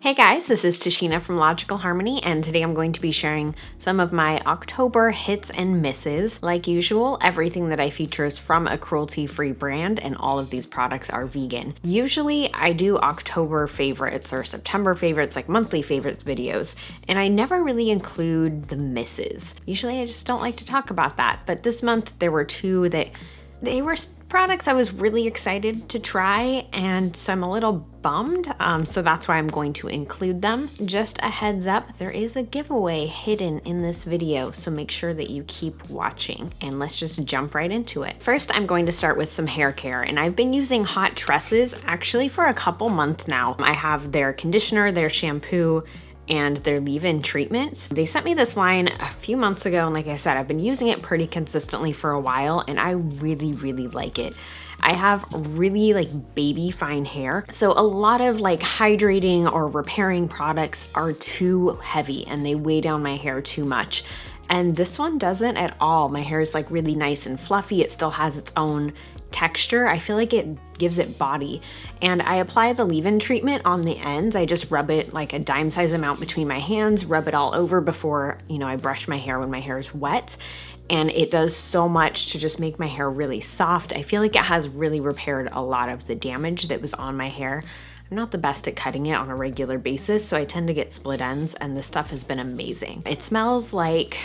Hey guys, this is Tashina from Logical Harmony, and today I'm going to be sharing some of my October hits and misses. Like usual, everything that I feature is from a cruelty-free brand, and all of these products are vegan. Usually I do October favorites or September favorites, like monthly favorites videos, and I never really include the misses. Usually I just don't like to talk about that, but this month there were two that they were products I was really excited to try, and so I'm a little bummed, so that's why I'm going to include them. Just a heads up, there is a giveaway hidden in this video, so make sure that you keep watching, and let's just jump right into it. First, I'm going to start with some hair care, and I've been using Hot Tresses actually for a couple months now. I have their conditioner, their shampoo, and their leave-in treatments. They sent me this line a few months ago, and like I said, I've been using it pretty consistently for a while, and I really like it. I have really baby fine hair, so a lot of hydrating or repairing products are too heavy and they weigh down my hair too much. And this one doesn't at all. My hair is really nice and fluffy. It still has its own texture. I feel like it gives it body. And I apply the leave-in treatment on the ends. I just rub it like a dime size amount between my hands, rub it all over before, I brush my hair when my hair is wet. And it does so much to just make my hair really soft. I feel like it has really repaired a lot of the damage that was on my hair. I'm not the best at cutting it on a regular basis, so I tend to get split ends, and this stuff has been amazing. It smells like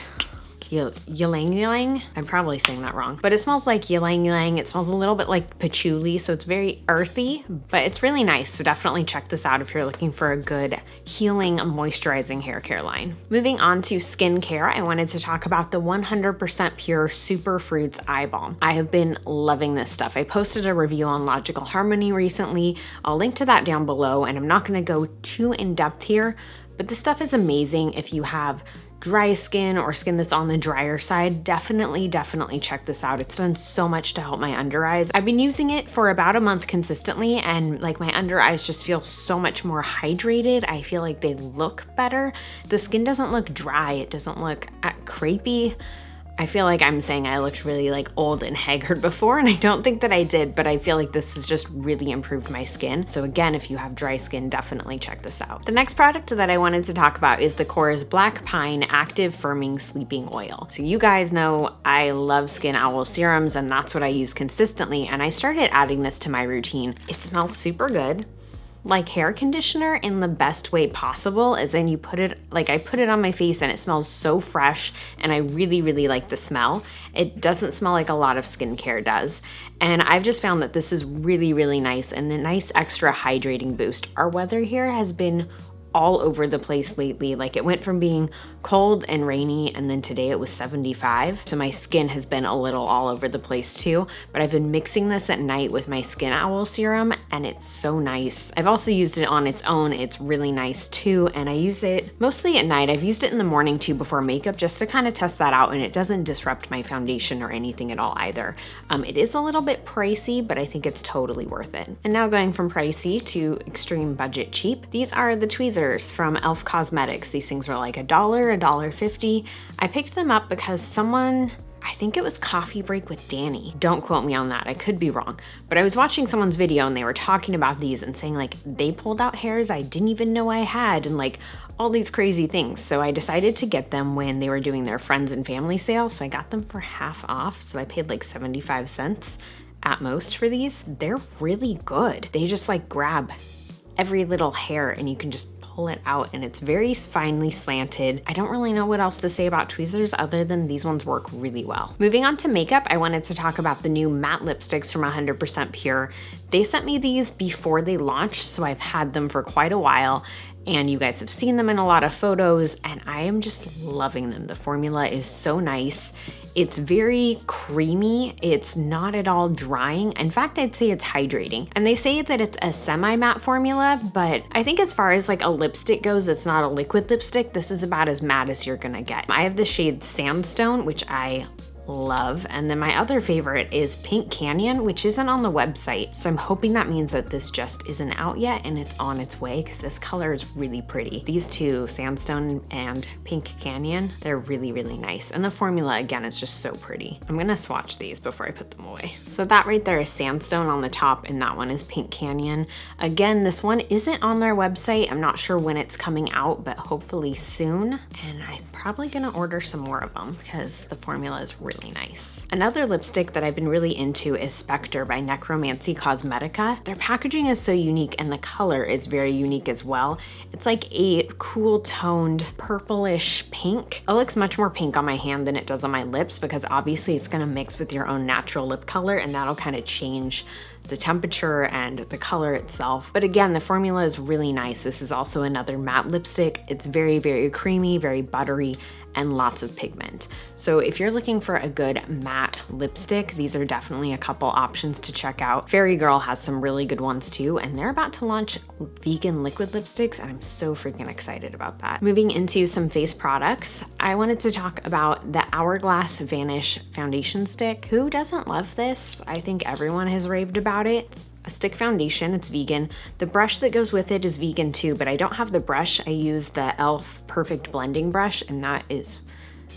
ylang ylang. I'm probably saying that wrong, but it smells like ylang ylang. It smells a little bit like patchouli, so it's very earthy, but it's really nice. So definitely check this out if you're looking for a good healing, moisturizing hair care line. Moving on to skincare, I wanted to talk about the 100% pure Superfruits Eye Balm. I have been loving this stuff. I posted a review on Logical Harmony recently. I'll link to that down below, and I'm not gonna go too in depth here, but this stuff is amazing if you have dry skin or skin that's on the drier side. Definitely check this out. It's done so much to help my under eyes. I've been using it for about a month consistently, and my under eyes just feel so much more hydrated. I feel like they look better. The skin doesn't look dry. It doesn't look crepey. I feel like I'm saying I looked really old and haggard before, and I don't think that I did, but I feel like this has just really improved my skin. So again, if you have dry skin, definitely check this out. The next product that I wanted to talk about is the Korres Black Pine Active Firming Sleeping Oil. So you guys know I love Skin Owl serums, and that's what I use consistently, and I started adding this to my routine. It smells super good. Like hair conditioner in the best way possible, as in you put it, I put it on my face and it smells so fresh, and I really like the smell. It doesn't smell like a lot of skincare does. And I've just found that this is really nice and a nice extra hydrating boost. Our weather here has been all over the place lately. It went from being cold and rainy, and then today it was 75. So my skin has been a little all over the place too, but I've been mixing this at night with my Skin Owl serum, and it's so nice. I've also used it on its own. It's really nice too, and I use it mostly at night. I've used it in the morning too before makeup, just to kind of test that out, and it doesn't disrupt my foundation or anything at all either. It is a little bit pricey, but I think it's totally worth it. And now going from pricey to extreme budget cheap, these are the tweezers from e.l.f. Cosmetics. These things were like $1, $1.50. I picked them up because someone, I think it was Coffee Break with Danny. Don't quote me on that, I could be wrong. But I was watching someone's video and they were talking about these and saying they pulled out hairs I didn't even know I had, and all these crazy things. So I decided to get them when they were doing their friends and family sale. So I got them for half off. So I paid 75 cents at most for these. They're really good. They just grab every little hair and you can just pull it out, and it's very finely slanted. I don't really know what else to say about tweezers other than these ones work really well. Moving on to makeup, I wanted to talk about the new matte lipsticks from 100% Pure. They sent me these before they launched, so I've had them for quite a while, and you guys have seen them in a lot of photos, and I am just loving them. The formula is so nice. It's very creamy. It's not at all drying. In fact, I'd say it's hydrating. And they say that it's a semi-matte formula, but I think as far as a lipstick goes, it's not a liquid lipstick. This is about as matte as you're gonna get. I have the shade Sandstone, which I love. And then my other favorite is Pink Canyon, which isn't on the website. So I'm hoping that means that this just isn't out yet and it's on its way, because this color is really pretty. These two, Sandstone and Pink Canyon, they're really, really nice. And the formula, again, is just so pretty. I'm gonna swatch these before I put them away. So that right there is Sandstone on the top, and that one is Pink Canyon. Again, this one isn't on their website. I'm not sure when it's coming out, but hopefully soon. And I'm probably gonna order some more of them because the formula is really nice. Another lipstick that I've been really into is Spectre by Necromancy Cosmetica. Their packaging is so unique and the color is very unique as well. It's like a cool toned purplish pink. It looks much more pink on my hand than it does on my lips, because obviously it's gonna mix with your own natural lip color, and that'll kind of change the temperature and the color itself. But again, the formula is really nice. This is also another matte lipstick. It's very, very creamy, very buttery, and lots of pigment. So if you're looking for a good matte lipstick, these are definitely a couple options to check out. Fairy Girl has some really good ones too, and they're about to launch vegan liquid lipsticks, and I'm so freaking excited about that. Moving into some face products, I wanted to talk about the Hourglass Vanish Foundation Stick. Who doesn't love this? I think everyone has raved about it. It's a stick foundation, it's vegan. The brush that goes with it is vegan too, but I don't have the brush. I use the e.l.f. Perfect Blending Brush, and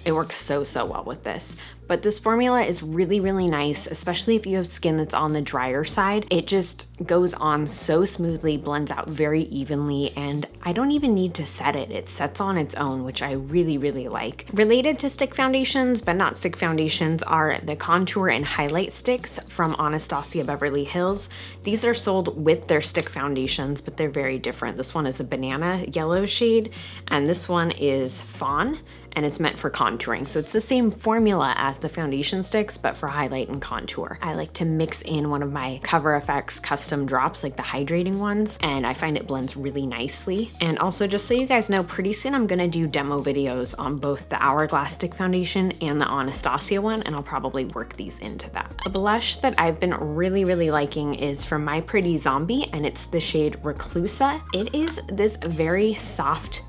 it works so well with this. But this formula is really, really nice, especially if you have skin that's on the drier side. It just goes on so smoothly, blends out very evenly, and I don't even need to set it. It sets on its own, which I really, really like. Related to stick foundations, but not stick foundations, are the contour and highlight sticks from Anastasia Beverly Hills. These are sold with their stick foundations, but they're very different. This one is a banana yellow shade, and this one is fawn, and it's meant for contouring. So it's the same formula as the foundation sticks, but for highlight and contour. I like to mix in one of my Cover FX custom drops, like the hydrating ones, and I find it blends really nicely. And also, just so you guys know, pretty soon I'm gonna do demo videos on both the Hourglass stick foundation and the Anastasia one, and I'll probably work these into that. A blush that I've been really, really liking is from My Pretty Zombie, and it's the shade Reclusa. It is this very soft,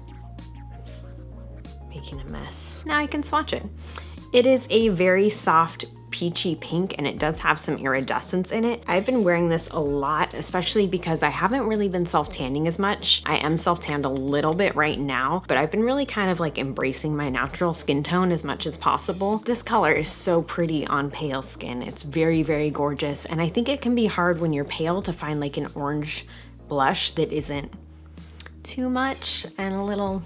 making a mess. Now I can swatch it. It is a very soft peachy pink, and it does have some iridescence in it. I've been wearing this a lot, especially because I haven't really been self-tanning as much. I am self-tanned a little bit right now, but I've been really kind of like embracing my natural skin tone as much as possible. This color is so pretty on pale skin. It's very, very gorgeous, and I think it can be hard when you're pale to find like an orange blush that isn't too much and a little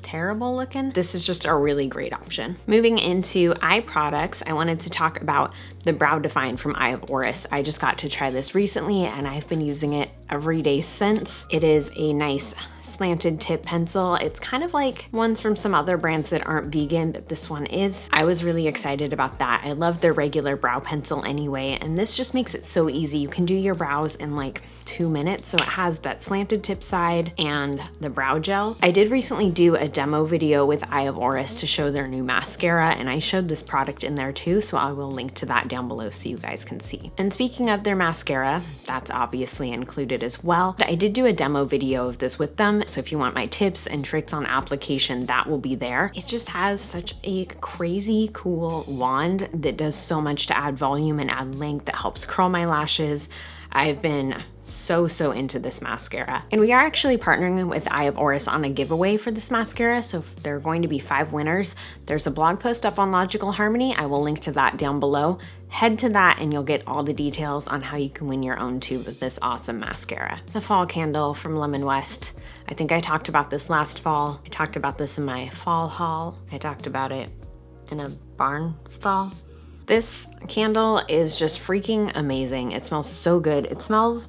terrible looking. This is just a really great option. Moving into eye products, I wanted to talk about the Brow Define from Eye of Orris. I just got to try this recently, and I've been using it every day since. It is a nice slanted tip pencil. It's kind of like ones from some other brands that aren't vegan, but this one is. I was really excited about that. I love their regular brow pencil anyway, and this just makes it so easy. You can do your brows in like 2 minutes. So it has that slanted tip side and the brow gel. I did recently do a demo video with Eye of Orris to show their new mascara, and I showed this product in there too, so I will link to that down below so you guys can see. And speaking of their mascara, that's obviously included as well. I did do a demo video of this with them, so if you want my tips and tricks on application, that will be there. It just has such a crazy cool wand that does so much to add volume and add length, that helps curl my lashes. I've been so into this mascara. And we are actually partnering with Eye of Orris on a giveaway for this mascara, so there are going to be 5 winners. There's a blog post up on Logical Harmony. I will link to that down below. Head to that and you'll get all the details on how you can win your own tube of this awesome mascara. The Fall Candle from Lemon West. I think I talked about this last fall. I talked about this in my fall haul. I talked about it in a barn stall. This candle is just freaking amazing. It smells so good. It smells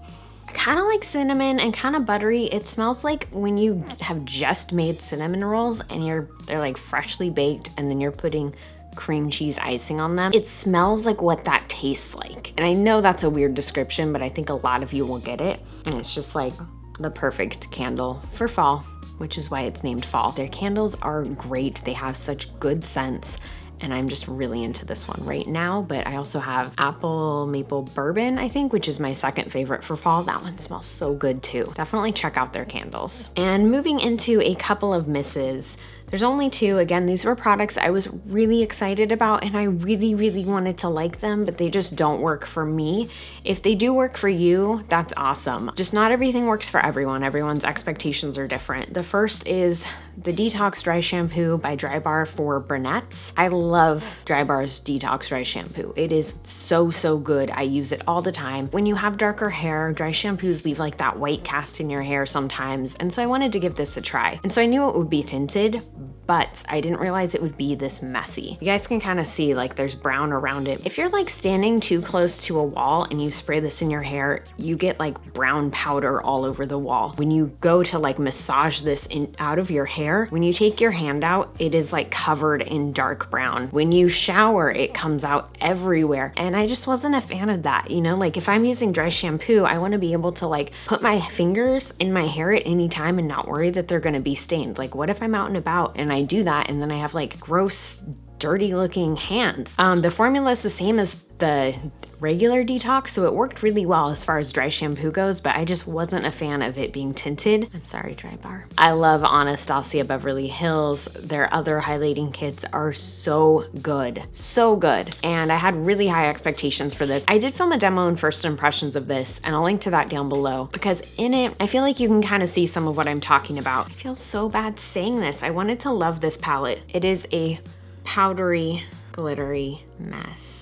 kind of like cinnamon and kind of buttery. It smells like when you have just made cinnamon rolls and they're like freshly baked, and then you're putting cream cheese icing on them. It smells like what that tastes like. And I know that's a weird description, but I think a lot of you will get it. And it's just like the perfect candle for fall, which is why it's named fall. Their candles are great. They have such good scents, and I'm just really into this one right now. But I also have Apple Maple Bourbon, I think, which is my second favorite for fall. That one smells so good too. Definitely check out their candles. And moving into a couple of misses. There's only 2. Again, these were products I was really excited about and I really, really wanted to like them, but they just don't work for me. If they do work for you, that's awesome. Just not everything works for everyone. Everyone's expectations are different. The first is the Detox Dry Shampoo by Drybar for brunettes. I love Drybar's Detox Dry Shampoo. It is so, so good. I use it all the time. When you have darker hair, dry shampoos leave like that white cast in your hair sometimes, and so I wanted to give this a try. And so I knew it would be tinted, but I didn't realize it would be this messy. You guys can kind of see like there's brown around it. If you're like standing too close to a wall and you spray this in your hair, you get like brown powder all over the wall. When you go to like massage this out of your hair, when you take your hand out, it is like covered in dark brown. When you shower, it comes out everywhere. And I just wasn't a fan of that. You know, like if I'm using dry shampoo, I want to be able to like put my fingers in my hair at any time and not worry that they're going to be stained. Like what if I'm out and about and I do that and then I have like gross, dirty looking hands? The formula is the same as the regular detox, so it worked really well as far as dry shampoo goes, but I just wasn't a fan of it being tinted. I'm sorry, Drybar. I love Anastasia Beverly Hills. Their other highlighting kits are so good, so good. And I had really high expectations for this. I did film a demo and first impressions of this, and I'll link to that down below because in it, I feel like you can kind of see some of what I'm talking about. It feels so bad saying this. I wanted to love this palette. It is a powdery, glittery mess.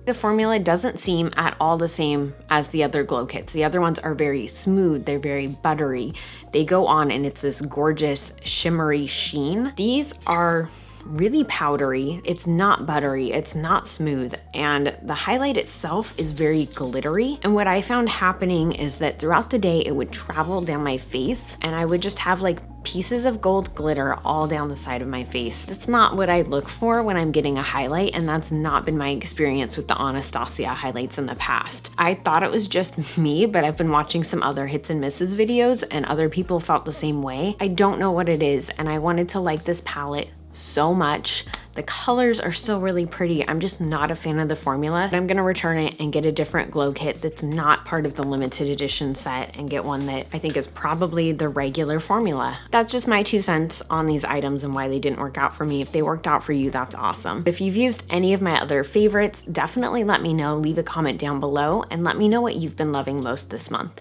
The formula doesn't seem at all the same as the other glow kits. The other ones are very smooth, they're very buttery. They go on and it's this gorgeous shimmery sheen. These are really powdery, it's not buttery, it's not smooth, and the highlight itself is very glittery. And what I found happening is that throughout the day it would travel down my face and I would just have like pieces of gold glitter all down the side of my face. That's not what I look for when I'm getting a highlight, and that's not been my experience with the Anastasia highlights in the past. I thought it was just me, but I've been watching some other hits and misses videos and other people felt the same way. I don't know what it is, and I wanted to like this palette so much. The colors are still really pretty. I'm just not a fan of the formula. I'm gonna return it and get a different glow kit that's not part of the limited edition set and get one that I think is probably the regular formula. That's just my 2 cents on these items and why they didn't work out for me. If they worked out for you, that's awesome. If you've used any of my other favorites, definitely let me know. Leave a comment down below and let me know what you've been loving most this month.